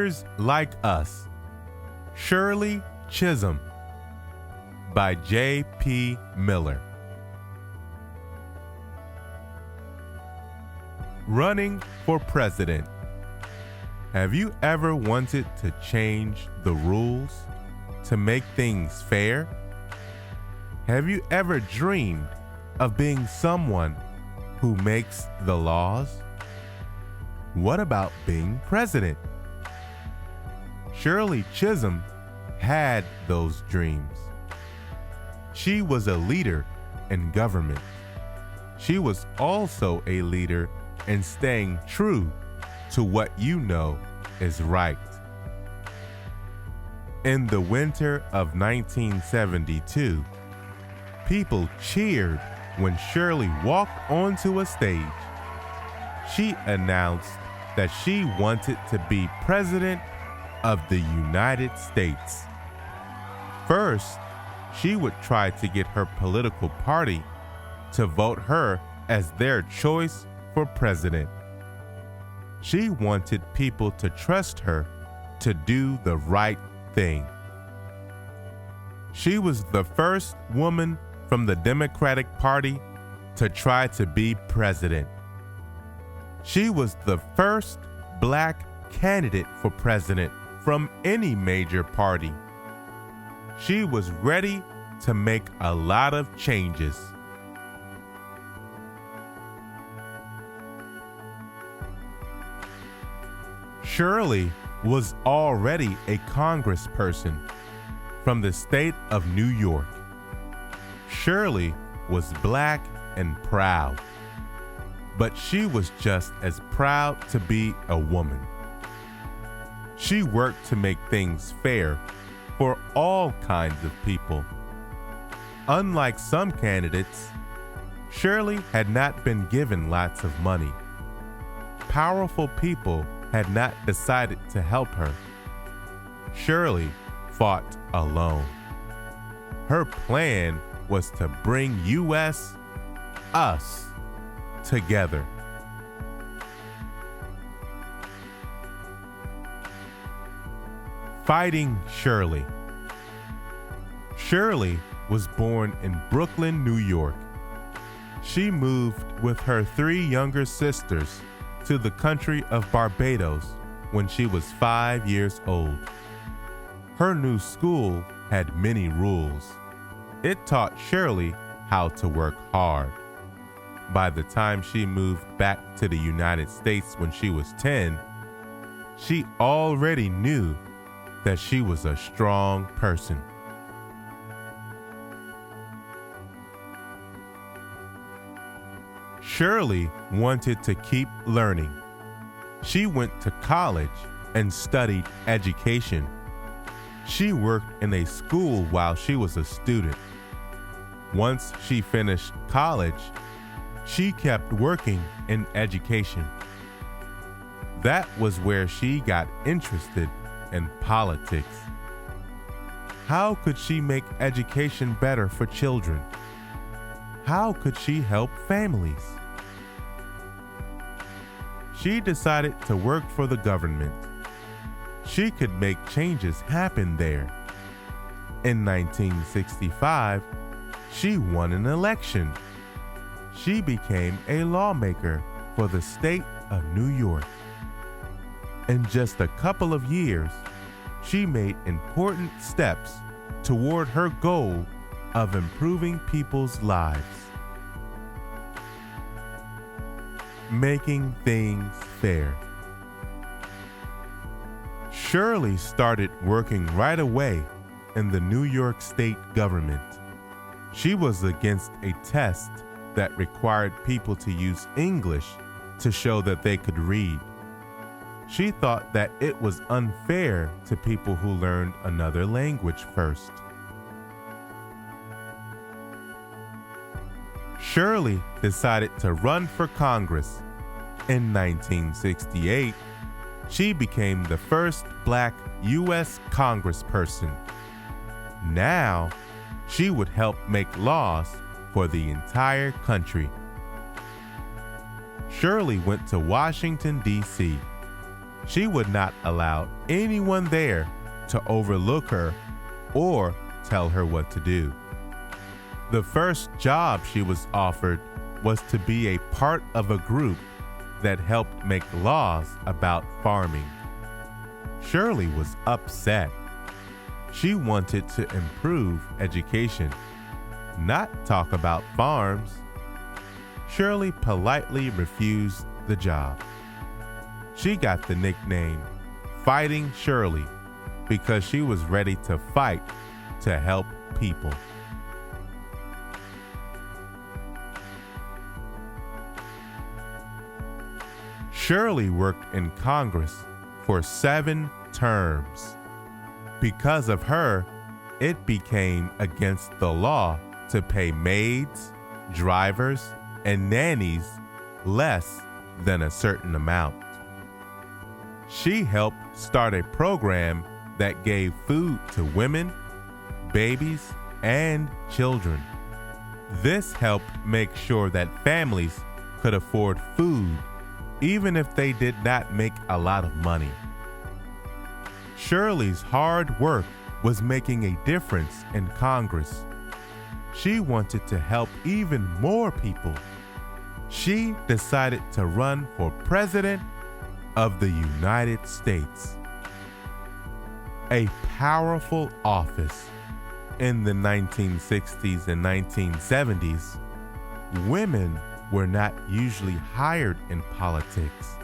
Leaders Like Us, Shirley Chisholm, by J.P. Miller. Running for president. Have you ever wanted to change the rules to make things fair? Have you ever dreamed of being someone who makes the laws? What about being president? Shirley Chisholm had those dreams. She was a leader in government. She was also a leader in staying true to what you know is right. In the winter of 1972, people cheered when Shirley walked onto a stage. She announced that she wanted to be president of the United States. First, she would try to get her political party to vote her as their choice for president. She wanted people to trust her to do the right thing. She was the first woman from the Democratic Party to try to be president. She was the first black candidate for president from any major party. She was ready to make a lot of changes. Shirley was already a congressperson from the state of New York. Shirley was black and proud, but she was just as proud to be a woman. She worked to make things fair for all kinds of people. Unlike some candidates, Shirley had not been given lots of money. Powerful people had not decided to help her. Shirley fought alone. Her plan was to bring us together. Fighting Shirley. Shirley was born in Brooklyn, New York. She moved with her 3 younger sisters to the country of Barbados when she was 5 years old. Her new school had many rules. It taught Shirley how to work hard. By the time she moved back to the United States when she was 10, she already knew that she was a strong person. Shirley wanted to keep learning. She went to college and studied education. She worked in a school while she was a student. Once she finished college, she kept working in education. That was where she got interested in politics. How could she make education better for children? How could she help families? She decided to work for the government. She could make changes happen there. In 1965, she won an election. She became a lawmaker for the state of New York. In just a couple of years, she made important steps toward her goal of improving people's lives. Making things fair. Shirley started working right away in the New York State government. She was against a test that required people to use English to show that they could read. She thought that it was unfair to people who learned another language first. Shirley decided to run for Congress. In 1968, she became the first black U.S. congressperson. Now, she would help make laws for the entire country. Shirley went to Washington, D.C. She would not allow anyone there to overlook her or tell her what to do. The first job she was offered was to be a part of a group that helped make laws about farming. Shirley was upset. She wanted to improve education, not talk about farms. Shirley politely refused the job. She got the nickname Fighting Shirley because she was ready to fight to help people. Shirley worked in Congress for 7 terms. Because of her, it became against the law to pay maids, drivers, and nannies less than a certain amount. She helped start a program that gave food to women, babies, and children. This helped make sure that families could afford food even if they did not make a lot of money. Shirley's hard work was making a difference in Congress. She wanted to help even more people. She decided to run for President of the United States. A powerful office. In the 1960s and 1970s, women were not usually hired in politics.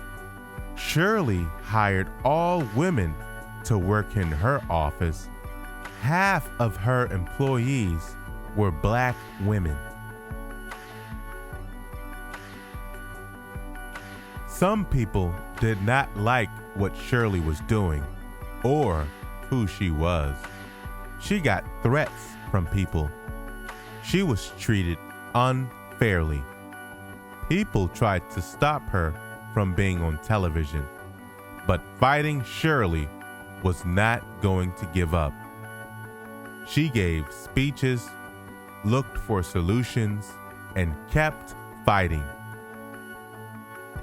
Shirley hired all women to work in her office. Half of her employees were Black women. Some people did not like what Shirley was doing or who she was. She got threats from people. She was treated unfairly. People tried to stop her from being on television, but Fighting Shirley was not going to give up. She gave speeches, looked for solutions, and kept fighting.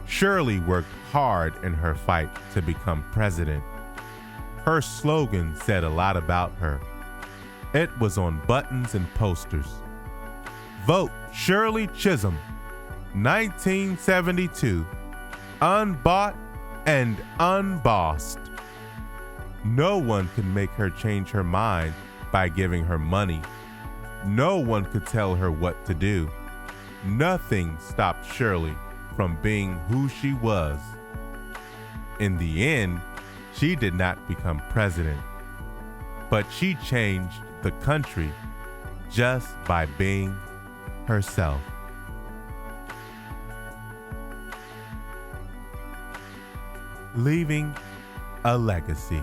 Shirley worked hard in her fight to become president. Her slogan said a lot about her. It was on buttons and posters. Vote Shirley Chisholm, 1972, unbought and unbossed. No one could make her change her mind by giving her money. No one could tell her what to do. Nothing stopped Shirley from being who she was. In the end, she did not become president, but she changed the country just by being herself. Leaving a legacy.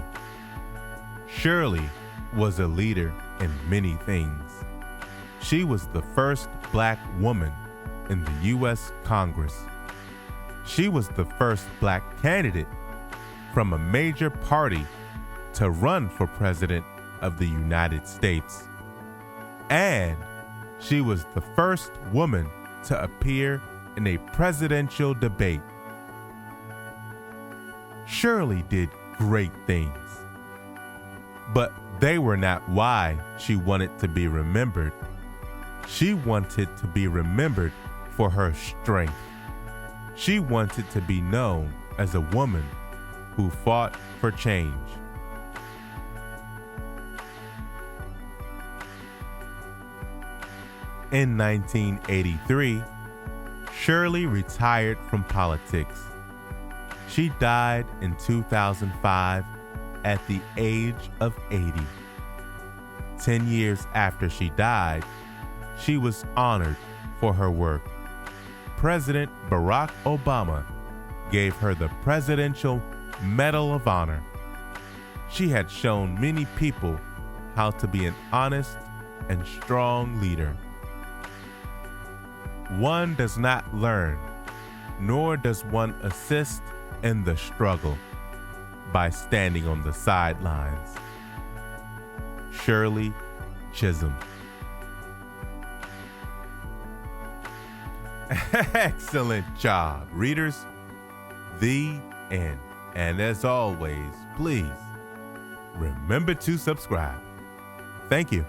Shirley was a leader in many things. She was the first Black woman in the U.S. Congress. She was the first Black candidate from a major party to run for president of the United States. And she was the first woman to appear in a presidential debate. Shirley did great things, but they were not why she wanted to be remembered. She wanted to be remembered for her strength. She wanted to be known as a woman who fought for change. In 1983, Shirley retired from politics. She died in 2005 at the age of 80. 10 years after she died, she was honored for her work. President Barack Obama gave her the Presidential Medal of Honor. She had shown many people how to be an honest and strong leader. One does not learn, nor does one assist in the struggle by standing on the sidelines. Shirley Chisholm. Excellent job, readers. The end. And as always, please remember to subscribe. Thank you.